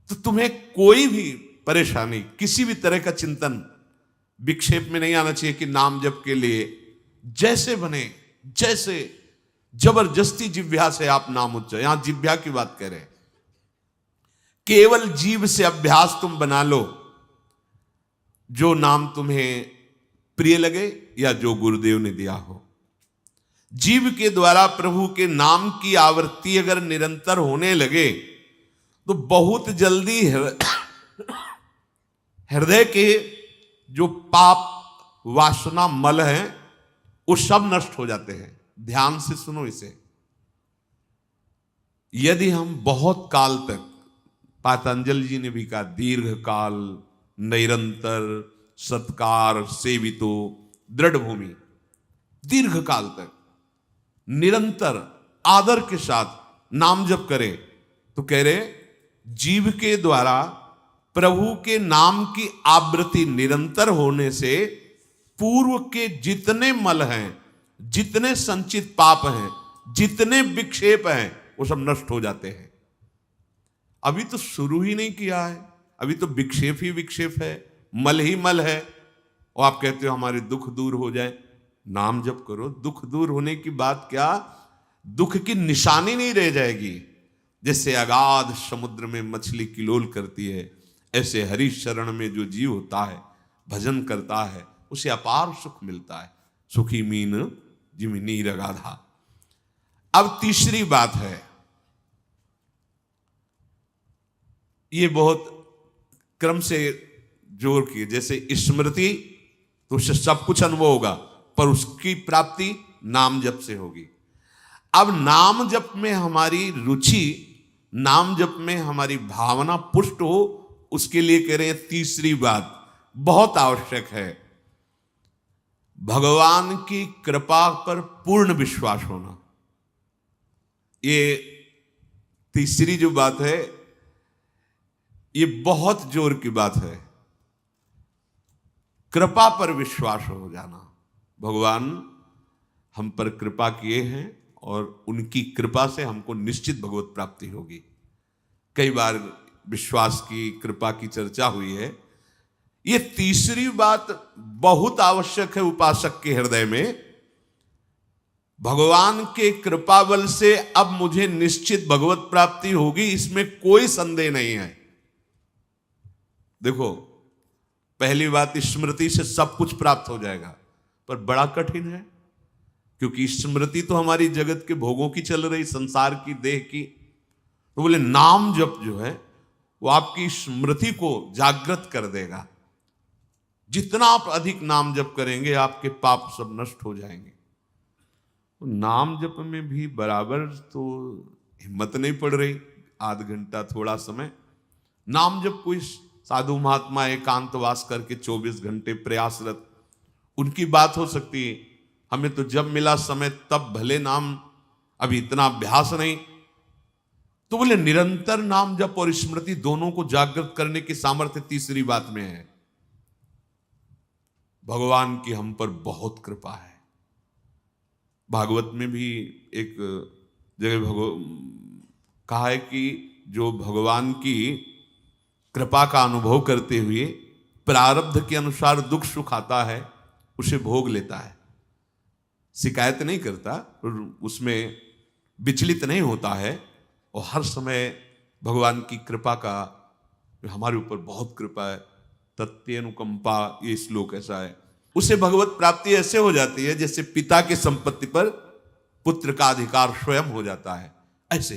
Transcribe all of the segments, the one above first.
तो तुम्हें कोई भी परेशानी, किसी भी तरह का चिंतन विक्षेप में नहीं आना चाहिए कि नाम जप के लिए जैसे बने, जैसे जबरदस्ती जिह्वा से आप नाम उच्चारण, यहां जिह्वा की बात कह रहे हैं, केवल जीव से अभ्यास तुम बना लो, जो नाम तुम्हें प्रिय लगे या जो गुरुदेव ने दिया हो। जीव के द्वारा प्रभु के नाम की आवृत्ति अगर निरंतर होने लगे तो बहुत जल्दी हृदय के जो पाप वासना मल हैं वो सब नष्ट हो जाते हैं। ध्यान से सुनो इसे। यदि हम बहुत काल तक, पातंजलि जी ने भी कहा, दीर्घ काल निरंतर सत्कार सेवितो दृढ़ भूमि, दीर्घ काल तक निरंतर आदर के साथ नाम जप करे, तो कह रहे जीव के द्वारा प्रभु के नाम की आवृत्ति निरंतर होने से पूर्व के जितने मल हैं, जितने संचित पाप हैं, जितने विक्षेप हैं, वो सब नष्ट हो जाते हैं। अभी तो शुरू ही नहीं किया है, अभी तो विक्षेप ही विक्षेप है, मल ही मल है, और आप कहते हो हमारे दुख दूर हो जाए। नाम जप करो, दुख दूर होने की बात क्या, दुख की निशानी नहीं रह जाएगी। जैसे अगाध समुद्र में मछली किलोल करती है, ऐसे हरि शरण में जो जीव होता है, भजन करता है, उसे अपार सुख मिलता है। सुखी मीन जिमि नीर अगाधा। अब तीसरी बात है, ये बहुत क्रम से जोर की, जैसे स्मृति तो उससे सब कुछ अनुभव होगा, पर उसकी प्राप्ति नाम जप से होगी। अब नाम जप में हमारी रुचि, नाम जप में हमारी भावना पुष्ट हो, उसके लिए कह रहे हैं तीसरी बात बहुत आवश्यक है, भगवान की कृपा पर पूर्ण विश्वास होना। ये तीसरी जो बात है, ये बहुत जोर की बात है। कृपा पर विश्वास हो जाना, भगवान हम पर कृपा किए हैं और उनकी कृपा से हमको निश्चित भगवत प्राप्ति होगी। कई बार विश्वास की, कृपा की चर्चा हुई है। ये तीसरी बात बहुत आवश्यक है उपासक के हृदय में। भगवान के कृपा बल से अब मुझे निश्चित भगवत प्राप्ति होगी, इसमें कोई संदेह नहीं है। देखो, पहली बात, स्मृति से सब कुछ प्राप्त हो जाएगा, पर बड़ा कठिन है, क्योंकि स्मृति तो हमारी जगत के भोगों की चल रही, संसार की, देह की। तो बोले नाम जप जो है वो आपकी स्मृति को जागृत कर देगा। जितना आप अधिक नाम जप करेंगे, आपके पाप सब नष्ट हो जाएंगे। नाम जप में भी बराबर तो हिम्मत नहीं पड़ रही, आध घंटा थोड़ा समय। नाम जप कोई साधु महात्मा एकांतवास करके 24 घंटे प्रयासरत, उनकी बात हो सकती है। हमें तो जब मिला समय तब भले नाम, अभी इतना अभ्यास नहीं। तो बोले निरंतर नाम जप और स्मृति दोनों को जागृत करने की सामर्थ्य तीसरी बात में है। भगवान की हम पर बहुत कृपा है। भागवत में भी एक जगह कहा है कि जो भगवान की कृपा का अनुभव करते हुए प्रारब्ध के अनुसार दुख सुख आता है, उसे भोग लेता है, शिकायत नहीं करता, उसमें विचलित नहीं होता है, और हर समय भगवान की कृपा का, हमारे ऊपर बहुत कृपा है, तत्यनुकंपा, ये श्लोक ऐसा है। उसे भगवत प्राप्ति ऐसे हो जाती है जैसे पिता की संपत्ति पर पुत्र का अधिकार स्वयं हो जाता है। ऐसे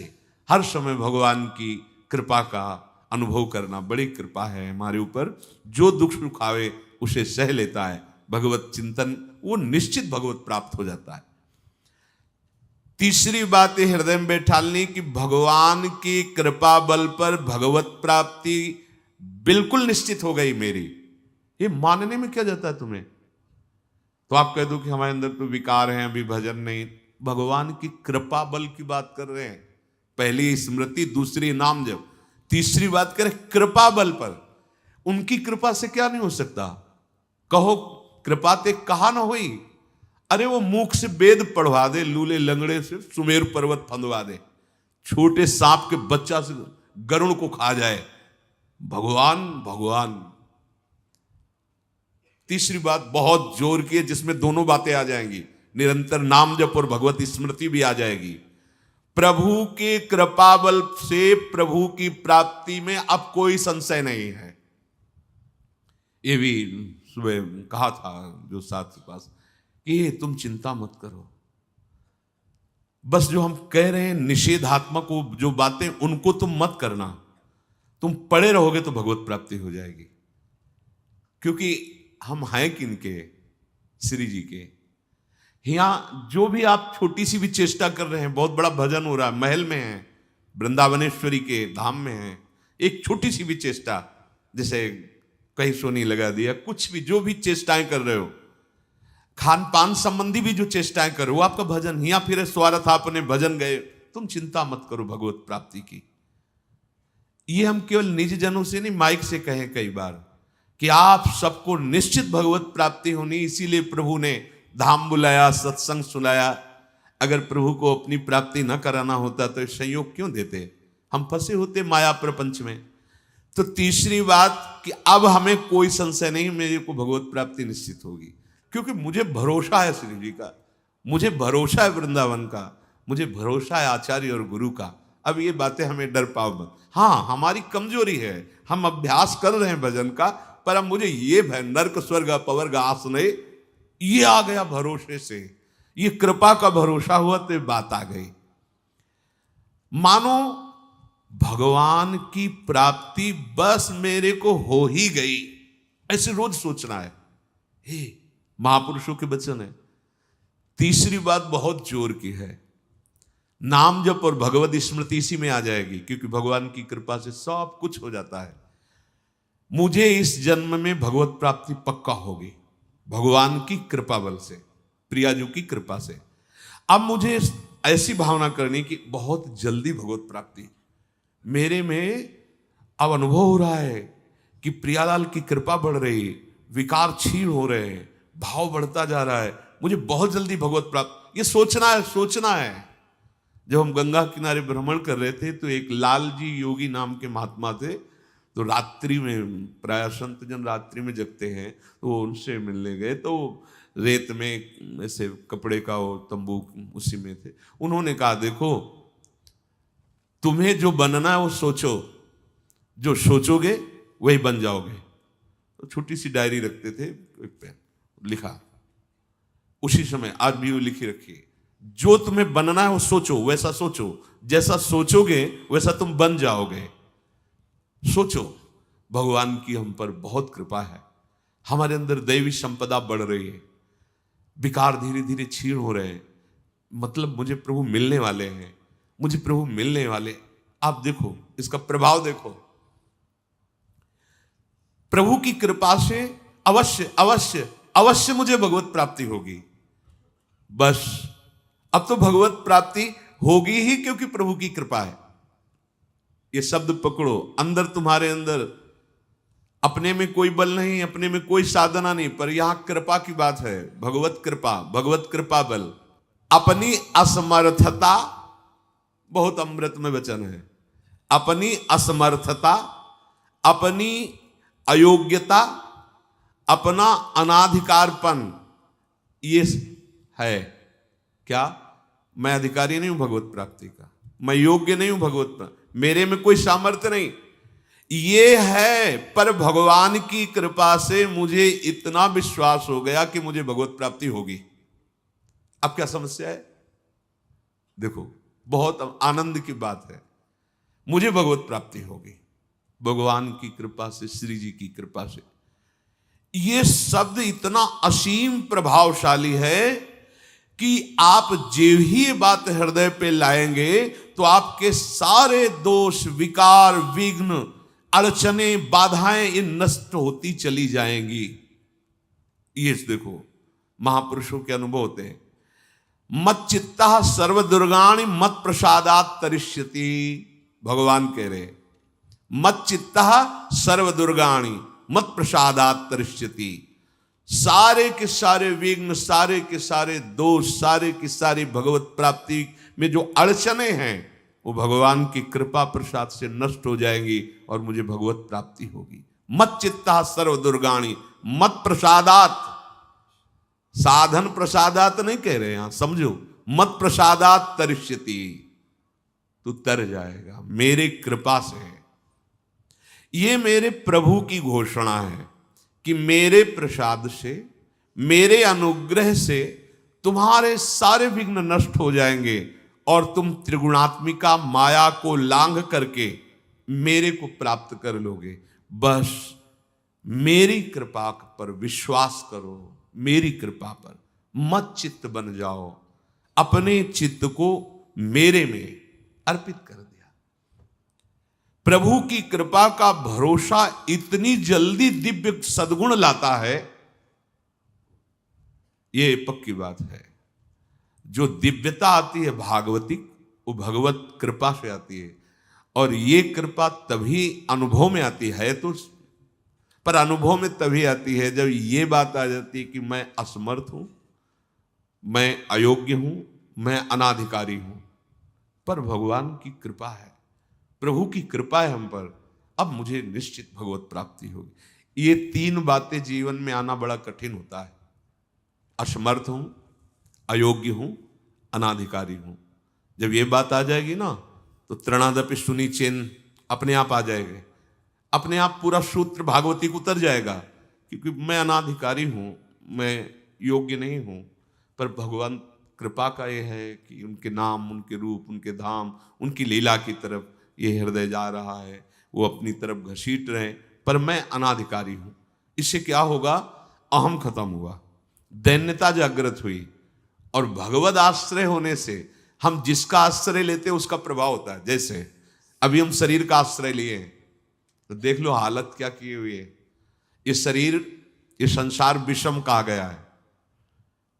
हर समय भगवान की कृपा का अनुभव करना बड़ी कृपा है हमारे ऊपर। जो दुख सुख आवे उसे सह लेता है, भगवत चिंतन, वो निश्चित भगवत प्राप्त हो जाता है। तीसरी बात है हृदय में बैठालनी कि भगवान की कृपा बल पर भगवत प्राप्ति बिल्कुल निश्चित हो गई मेरी। ये मानने में क्या जाता है तुम्हें? तो आप कह दो कि हमारे अंदर तो विकार हैं, अभी भजन नहीं। भगवान की कृपा बल की बात कर रहे हैं। पहली स्मृति, दूसरी नाम जप, तीसरी बात करें कृपा बल पर। उनकी कृपा से क्या नहीं हो सकता? कहो कृपा ते कहा ना हुई। अरे वो मूक से वेद पढ़वा दे, लूले लंगड़े से सुमेर पर्वत फंदवा दे, छोटे सांप के बच्चा से गरुड़ को खा जाए, भगवान भगवान। तीसरी बात बहुत जोर की है, जिसमें दोनों बातें आ जाएंगी, निरंतर नाम जप और भगवत स्मृति भी आ जाएगी। प्रभु के कृपा बल से प्रभु की प्राप्ति में अब कोई संशय नहीं है। ये भी सुबह कहा था जो साथ के पास कि तुम चिंता मत करो, बस जो हम कह रहे हैं निषेधात्मक जो बातें उनको तुम मत करना, तुम पड़े रहोगे तो भगवत प्राप्ति हो जाएगी। क्योंकि हम हैं किनके? श्री जी के। यहां जो भी आप छोटी सी भी चेष्टा कर रहे हैं, बहुत बड़ा भजन हो रहा है, महल में है, वृंदावनेश्वरी के धाम में है, एक छोटी सी भी चेष्टा, जैसे कहीं सोनी लगा दिया, कुछ भी जो भी चेष्टाएं कर रहे हो, खान पान संबंधी भी जो चेष्टाएं कर रहे हो, वो आपका भजन। या फिर स्वार्थ आपने भजन गए, तुम चिंता मत करो भगवत प्राप्ति की। ये हम केवल निज जनों से नहीं, माइक से कहें कई बार कि आप सबको निश्चित भगवत प्राप्ति होनी, इसीलिए प्रभु ने धाम बुलाया, सत्संग सुनाया। अगर प्रभु को अपनी प्राप्ति न कराना होता तो संयोग क्यों देते? हम फंसे होते माया प्रपंच में। तो तीसरी बात कि अब हमें कोई संशय नहीं, मेरे को भगवत प्राप्ति निश्चित होगी, क्योंकि मुझे भरोसा है श्री जी का, मुझे भरोसा है वृंदावन का, मुझे भरोसा है आचार्य और गुरु का। अब ये बातें हमें डर पाओ मत। हाँ, हमारी कमजोरी है, हम अभ्यास कर रहे हैं भजन का, पर अब मुझे ये भय नर्क स्वर्ग अपवर्ग आसने ये आ गया भरोसे से, ये कृपा का भरोसा हुआ तो बात आ गई। मानो भगवान की प्राप्ति बस मेरे को हो ही गई, ऐसे रोज सोचना है। हे महापुरुषों के वचन है। तीसरी बात बहुत जोर की है, नाम जप और भगवत स्मृति इसी में आ जाएगी, क्योंकि भगवान की कृपा से सब कुछ हो जाता है। मुझे इस जन्म में भगवत प्राप्ति पक्का होगी, भगवान की कृपा बल से, प्रियाजू की कृपा से। अब मुझे ऐसी भावना करनी कि बहुत जल्दी भगवत प्राप्ति मेरे में अब अनुभव हो रहा है कि प्रियालाल की कृपा बढ़ रही, विकार क्षीण हो रहे हैं, भाव बढ़ता जा रहा है, मुझे बहुत जल्दी भगवत प्राप्त। ये सोचना है, सोचना है। जब हम गंगा किनारे भ्रमण कर रहे थे तो एक लाल जी योगी नाम के महात्मा थे, तो रात्रि में, प्राय संत जन रात्रि में जगते हैं, तो उनसे मिलने गए, तो रेत में ऐसे कपड़े का वो तंबू उसी में थे। उन्होंने कहा देखो, तुम्हें जो बनना है वो सोचो, जो सोचोगे वही बन जाओगे। तो छोटी सी डायरी रखते थे, एक पेन लिखा, उसी समय आज भी वो लिखी रखी, जो तुम्हें बनना है वो सोचो, वैसा सोचो, जैसा सोचोगे वैसा तुम बन जाओगे। सोचो, भगवान की हम पर बहुत कृपा है, हमारे अंदर दैवी संपदा बढ़ रही है, विकार धीरे धीरे क्षीण हो रहे हैं, मतलब मुझे प्रभु मिलने वाले हैं, मुझे प्रभु मिलने वाले। आप देखो इसका प्रभाव देखो, प्रभु की कृपा से अवश्य अवश्य अवश्य मुझे भगवत प्राप्ति होगी। बस अब तो भगवत प्राप्ति होगी ही, क्योंकि प्रभु की कृपा है। ये शब्द पकड़ो, अंदर तुम्हारे अंदर अपने में कोई बल नहीं, अपने में कोई साधना नहीं, पर यहां कृपा की बात है, भगवत कृपा, भगवत कृपा बल। अपनी असमर्थता, बहुत अमृत में वचन है, अपनी असमर्थता, अपनी अयोग्यता, अपना अनाधिकारपन, ये है क्या? मैं अधिकारी नहीं हूं भगवत प्राप्ति का, मैं योग्य नहीं हूं भगवत प्राप्ति, मेरे में कोई सामर्थ्य नहीं, ये है। पर भगवान की कृपा से मुझे इतना विश्वास हो गया कि मुझे भगवत प्राप्ति होगी। अब क्या समस्या है? देखो, बहुत आनंद की बात है, मुझे भगवत प्राप्ति होगी भगवान की कृपा से, श्री जी की कृपा से। ये शब्द इतना असीम प्रभावशाली है कि आप जो ही ये बात हृदय पे लाएंगे तो आपके सारे दोष, विकार, विघ्न, अड़चने, बाधाएं ये नष्ट होती चली जाएंगी। ये देखो महापुरुषों के अनुभव होते हैं। मत चित्ता सर्व दुर्गाणि मत प्रसादात तरिष्यति, भगवान कह रहे, मत चित्ता सर्व दुर्गाणि मत प्रसादात तरिष्यति। सारे के सारे विघ्न, सारे के सारे दोष, सारे की सारी भगवत प्राप्ति में जो अड़चने हैं वो भगवान की कृपा प्रसाद से नष्ट हो जाएंगी और मुझे भगवत प्राप्ति होगी। मत चित्ता सर्व दुर्गाणी मत प्रसादात, साधन प्रसादात नहीं कह रहे यहां, समझो, मत प्रसादात तरिष्यति, तू तर जाएगा मेरे कृपा से। ये मेरे प्रभु की घोषणा है कि मेरे प्रसाद से, मेरे अनुग्रह से तुम्हारे सारे विघ्न नष्ट हो जाएंगे और तुम त्रिगुणात्मिका माया को लांघ करके मेरे को प्राप्त कर लोगे। बस मेरी कृपा पर विश्वास करो, मेरी कृपा पर मत चित्त बन जाओ। अपने चित्त को मेरे में अर्पित कर दिया। प्रभु की कृपा का भरोसा इतनी जल्दी दिव्य सद्गुण लाता है, ये पक्की बात है। जो दिव्यता आती है भागवतिक, वो भगवत कृपा से आती है, और ये कृपा तभी अनुभव में आती है, तो पर अनुभव में तभी आती है जब ये बात आ जाती है कि मैं असमर्थ हूं, मैं अयोग्य हूं, मैं अनाधिकारी हूं। पर भगवान की कृपा है, प्रभु की कृपा है हम पर, अब मुझे निश्चित भगवत प्राप्ति होगी। ये तीन बातें जीवन में आना बड़ा कठिन होता है। असमर्थ हूं, अयोग्य हूं, अनाधिकारी हूं। जब ये बात आ जाएगी ना, तो तृणादपि सुनी चेन अपने आप आ जाएंगे, अपने आप पूरा सूत्र भागवती को उतर जाएगा, क्योंकि मैं अनाधिकारी हूं, मैं योग्य नहीं हूं। पर भगवान कृपा का ये है कि उनके नाम, उनके रूप, उनके धाम, उनकी लीला की तरफ ये हृदय जा रहा है, वो अपनी तरफ घसीट रहे, पर मैं अनाधिकारी हूं। इससे क्या होगा? अहम खत्म हुआ, दैन्यता जागृत हुई, और भगवद आश्रय होने से हम जिसका आश्रय लेते हैं उसका प्रभाव होता है। जैसे अभी हम शरीर का आश्रय लिए हैं, तो देख लो हालत क्या की हुई है। ये शरीर, ये संसार विषम कहा गया है।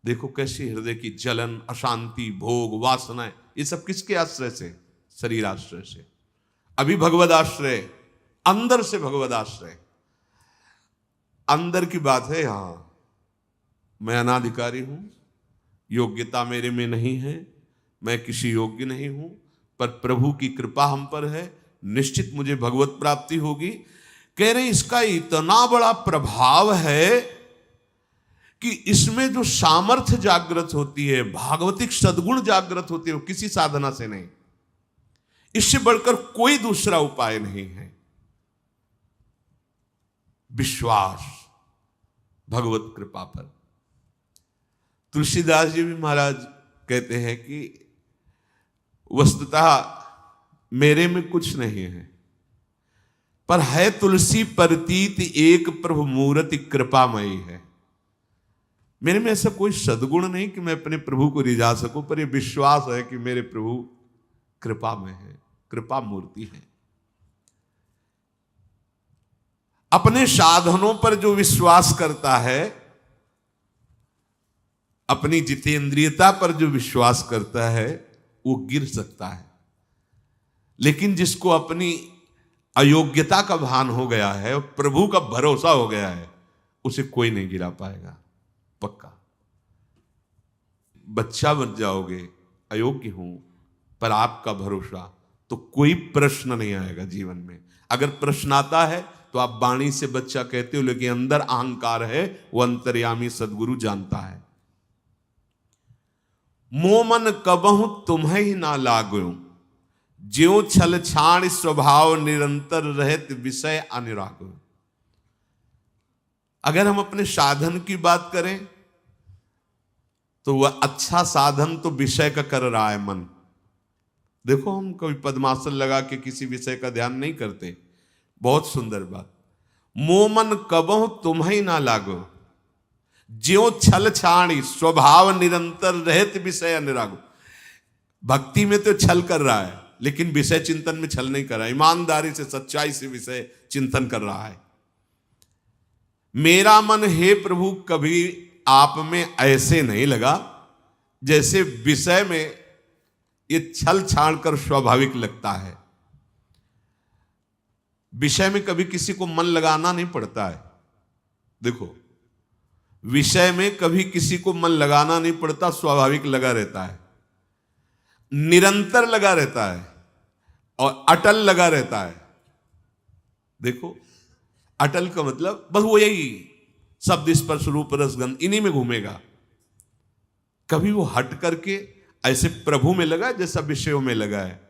देखो कैसी हृदय की जलन, अशांति, भोग, वासनाएं, ये सब किसके आश्रय से? शरीर आश्रय से। अभी भगवद आश्रय, अंदर से भगवद आश्रय, अंदर की बात है। यहां मैं अनाधिकारी हूं, योग्यता मेरे में नहीं है, मैं किसी योग्य नहीं हूं, पर प्रभु की कृपा हम पर है, निश्चित मुझे भगवत प्राप्ति होगी। कह रहे इसका इतना बड़ा प्रभाव है कि इसमें जो सामर्थ्य जागृत होती है, भागवतिक सद्गुण जागृत होती है, वो किसी साधना से नहीं, इससे बढ़कर कोई दूसरा उपाय नहीं है। विश्वास भगवत कृपा पर। तुलसीदास जी भी महाराज कहते हैं कि वस्तुतः मेरे में कुछ नहीं है, पर है तुलसी प्रतीत एक प्रभु मूर्ति कृपामयी है। मेरे में ऐसा कोई सद्गुण नहीं कि मैं अपने प्रभु को रिझा सकूं, पर यह विश्वास है कि मेरे प्रभु कृपामय है, कृपा मूर्ति है। अपने साधनों पर जो विश्वास करता है, अपनी जितेंद्रियता पर जो विश्वास करता है, वो गिर सकता है। लेकिन जिसको अपनी अयोग्यता का भान हो गया है और प्रभु का भरोसा हो गया है, उसे कोई नहीं गिरा पाएगा, पक्का। बच्चा बन जाओगे, अयोग्य हूं, पर आपका भरोसा, तो कोई प्रश्न नहीं आएगा जीवन में। अगर प्रश्न आता है तो आप वाणी से बच्चा कहते हो, लेकिन अंदर अहंकार है, वो अंतर्यामी सदगुरु जानता है। मोमन कबहु तुम्हें ही ना लागो, ज्यों छल छाण स्वभाव निरंतर रहत विषय अनुराग। अगर हम अपने साधन की बात करें तो वह अच्छा साधन तो विषय का कर रहा है मन। देखो हम कभी पद्मासन लगा के किसी विषय का ध्यान नहीं करते, बहुत सुंदर बात। मोमन कबहु तुम्हें ना लागो, ज्यों छल छाणी स्वभाव निरंतर रहत विषय अनुराग। भक्ति में तो छल कर रहा है, लेकिन विषय चिंतन में छल नहीं कर रहा है, ईमानदारी से सच्चाई से विषय चिंतन कर रहा है। मेरा मन हे प्रभु कभी आप में ऐसे नहीं लगा जैसे विषय में ये छल छाड़ कर स्वाभाविक लगता है। विषय में कभी किसी को मन लगाना नहीं पड़ता है। देखो, विषय में कभी किसी को मन लगाना नहीं पड़ता, स्वाभाविक लगा रहता है, निरंतर लगा रहता है। और अटल लगा रहता है। देखो, अटल का मतलब बस वो यही शब्द स्पर्श रूप रसगंध इन्हीं में घूमेगा। कभी वो हट करके ऐसे प्रभु में लगा जैसा विषयों में लगा है।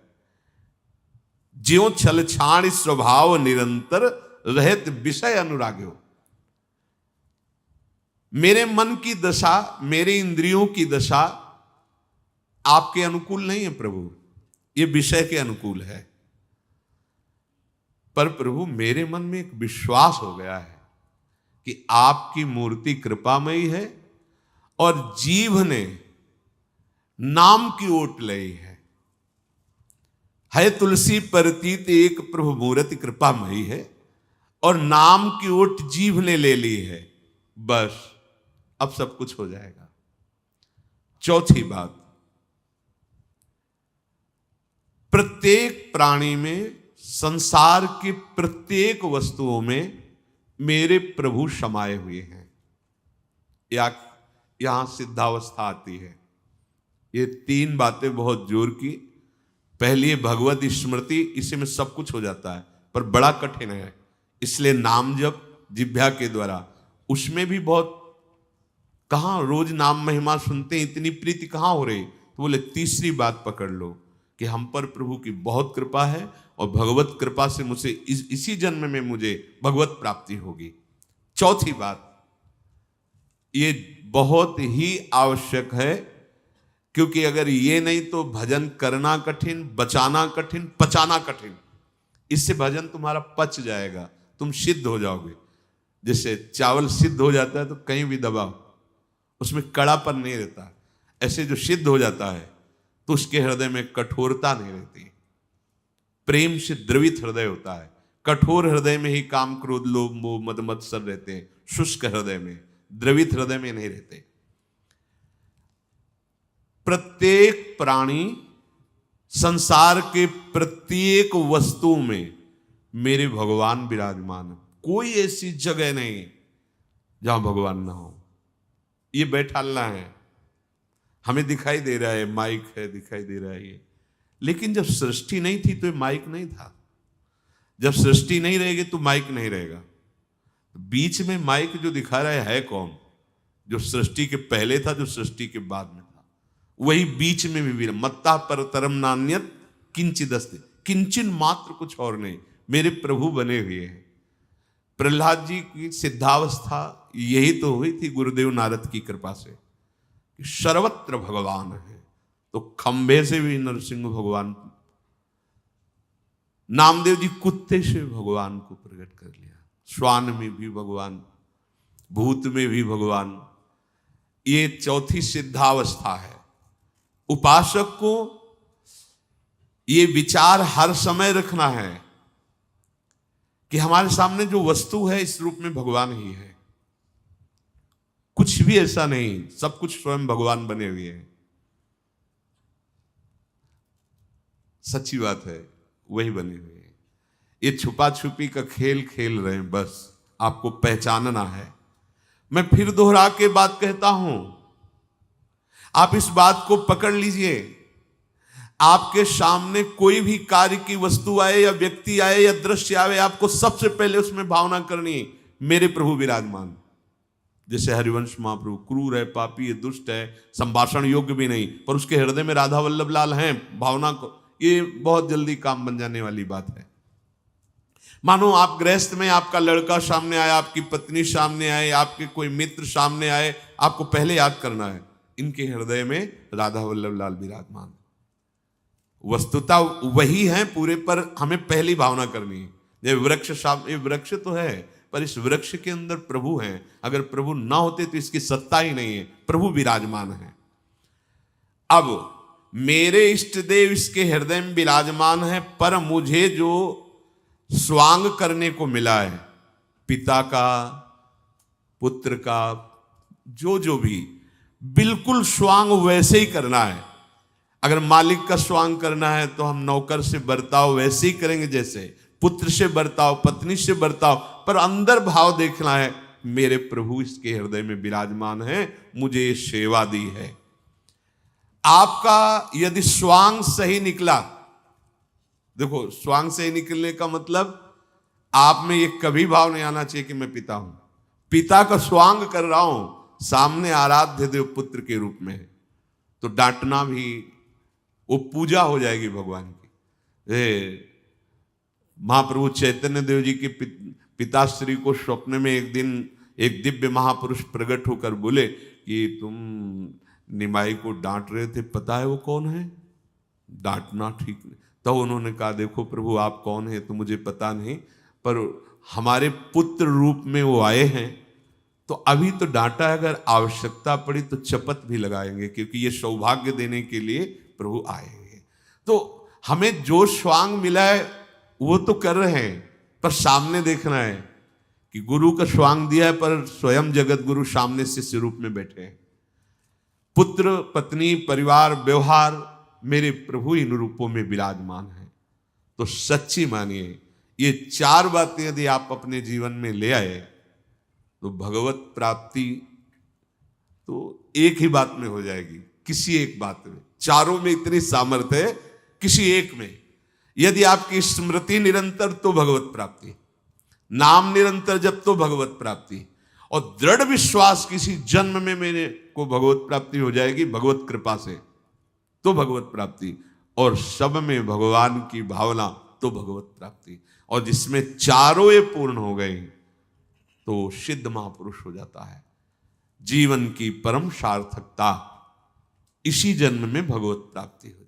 ज्यों छल छाण स्वभाव निरंतर रहत विषय अनुराग्यो। मेरे मन की दशा, मेरे इंद्रियों की दशा आपके अनुकूल नहीं है प्रभु, ये विषय के अनुकूल है। पर प्रभु मेरे मन में एक विश्वास हो गया है कि आपकी मूर्ति कृपामयी है और जीव ने नाम की ओट लई है तुलसी परतीत एक प्रभु मूर्ति कृपामयी है और नाम की ओट जीव ने ले ली है। बस अब सब कुछ हो जाएगा। चौथी बात, प्रत्येक प्राणी में, संसार की प्रत्येक वस्तुओं में मेरे प्रभु समाये हुए हैं। यहां सिद्धावस्था आती है। ये तीन बातें बहुत जोर की। पहली है भगवत स्मृति, इसी में सब कुछ हो जाता है, पर बड़ा कठिन है। इसलिए नाम जप जिह्वा के द्वारा, उसमें भी बहुत, कहां रोज नाम महिमा सुनते हैं, इतनी प्रीति कहां हो रही। तो बोले तीसरी बात पकड़ लो कि हम पर प्रभु की बहुत कृपा है और भगवत कृपा से मुझे इसी जन्म में मुझे भगवत प्राप्ति होगी। चौथी बात, ये बहुत ही आवश्यक है, क्योंकि अगर ये नहीं तो भजन करना कठिन, बचाना कठिन, पचाना कठिन। इससे भजन तुम्हारा पच जाएगा, तुम सिद्ध हो जाओगे। जैसे चावल सिद्ध हो जाता है तो कहीं भी दबाओ उसमें कड़ापन नहीं रहता, ऐसे जो सिद्ध हो जाता है तो उसके हृदय में कठोरता नहीं रहती। प्रेम से द्रवित हृदय होता है। कठोर हृदय में ही काम क्रोध लोभ मोह मद मत्सर रहते हैं, शुष्क हृदय में, द्रवित हृदय में नहीं रहते। प्रत्येक प्राणी, संसार के प्रत्येक वस्तु में मेरे भगवान विराजमान है। कोई ऐसी जगह नहीं जहां भगवान ना हो। ये बैठालना है, हमें दिखाई दे रहा है, माइक है, दिखाई दे रहा है ये, लेकिन जब सृष्टि नहीं थी तो ये माइक नहीं था। जब सृष्टि नहीं रहेगी तो माइक नहीं रहेगा। बीच में माइक जो दिखा रहा है कौन? जो सृष्टि के पहले था, जो सृष्टि के बाद में था, वही बीच में भी मत्ता पर तरम नान्यत किंचिदस्ति, किंचन मात्र कुछ और नहीं, मेरे प्रभु बने हुए हैं। प्रहलाद जी की सिद्धावस्था यही तो हुई थी गुरुदेव नारद की कृपा से, कि सर्वत्र भगवान है। तो खंबे से भी नरसिंह भगवान, नामदेव जी कुत्ते से भगवान को प्रकट कर लिया, श्वान में भी भगवान, भूत में भी भगवान। ये चौथी सिद्धावस्था है। उपासक को ये विचार हर समय रखना है कि हमारे सामने जो वस्तु है इस रूप में भगवान ही है, कुछ भी ऐसा नहीं, सब कुछ स्वयं भगवान बने हुए हैं। सच्ची बात है, वही बने हुए हैं। ये छुपा छुपी का खेल खेल रहे हैं, बस आपको पहचानना है। मैं फिर दोहरा के बात कहता हूं, आप इस बात को पकड़ लीजिए। आपके सामने कोई भी कार्य की वस्तु आए या व्यक्ति आए या दृश्य आए, आपको सबसे पहले उसमें भावना करनी है, मेरे प्रभु विराजमान। जैसे हरिवंश महाप्रभु क्रूर है, पापी है, दुष्ट है, संभाषण योग्य भी नहीं, पर उसके हृदय में राधा वल्लभ लाल हैं, भावना को, ये बहुत जल्दी काम बन जाने वाली बात है। मानो आप गृहस्थ में, आपका लड़का सामने आया, आपकी पत्नी सामने आए, आपके कोई मित्र सामने आए, आपको पहले याद करना है इनके हृदय में राधा वल्लभ लाल विराजमान। वस्तुता वही है पूरे, पर हमें पहली भावना करनी है। ये वृक्ष सामने, वृक्ष तो है, पर इस वृक्ष के अंदर प्रभु हैं। अगर प्रभु ना होते तो इसकी सत्ता ही नहीं है, प्रभु विराजमान है। अब मेरे इष्ट देव इसके हृदय में विराजमान है, पर मुझे जो स्वांग करने को मिला है, पिता का, पुत्र का, जो भी, बिल्कुल स्वांग वैसे ही करना है। अगर मालिक का स्वांग करना है तो हम नौकर से बर्ताव वैसे ही करेंगे, जैसे पुत्र से बर्ताव, पत्नी से बर्ताव, पर अंदर भाव देखना है, मेरे प्रभु इसके हृदय में विराजमान है, मुझे ये सेवा दी है। आपका यदि स्वांग सही निकला देखो, स्वांग से निकलने का मतलब आप में ये कभी भाव नहीं आना चाहिए कि मैं पिता हूं। पिता का स्वांग कर रहा हूं, सामने आराध्य देव पुत्र के रूप में है, तो डांटना भी वो पूजा हो जाएगी भगवान की। महाप्रभु चैतन्य देव जी के पिताश्री को स्वप्न में एक दिन एक दिव्य महापुरुष प्रकट होकर बोले कि तुम निमाई को डांट रहे थे, पता है वो कौन है? डांटना ठीक नहीं। तो उन्होंने कहा, देखो प्रभु आप कौन है तो मुझे पता नहीं, पर हमारे पुत्र रूप में वो आए हैं, तो अभी तो डांटा है, अगर आवश्यकता पड़ी तो चपत भी लगाएंगे, क्योंकि ये सौभाग्य देने के लिए प्रभु आएंगे। तो हमें जो स्वांग मिला है वो तो कर रहे हैं, पर सामने देखना है कि गुरु का स्वांग दिया है, पर स्वयं जगत गुरु सामने शिष्य रूप में बैठे हैं। पुत्र, पत्नी, परिवार, व्यवहार, मेरे प्रभु इन रूपों में विराजमान है। तो सच्ची मानिए, ये चार बातें यदि आप अपने जीवन में ले आए तो भगवत प्राप्ति तो एक ही बात में हो जाएगी, किसी एक बात में। चारों में इतनी सामर्थ्य है, किसी एक में यदि आपकी स्मृति निरंतर तो भगवत प्राप्ति, नाम निरंतर जब तो भगवत प्राप्ति, और दृढ़ विश्वास किसी जन्म में मेरे को भगवत प्राप्ति हो जाएगी भगवत कृपा से, तो भगवत प्राप्ति, और सब में भगवान की भावना तो भगवत प्राप्ति। और जिसमें चारों ये पूर्ण हो गए तो सिद्ध महापुरुष हो जाता है। जीवन की परम सार्थकता इसी जन्म में भगवत प्राप्ति हो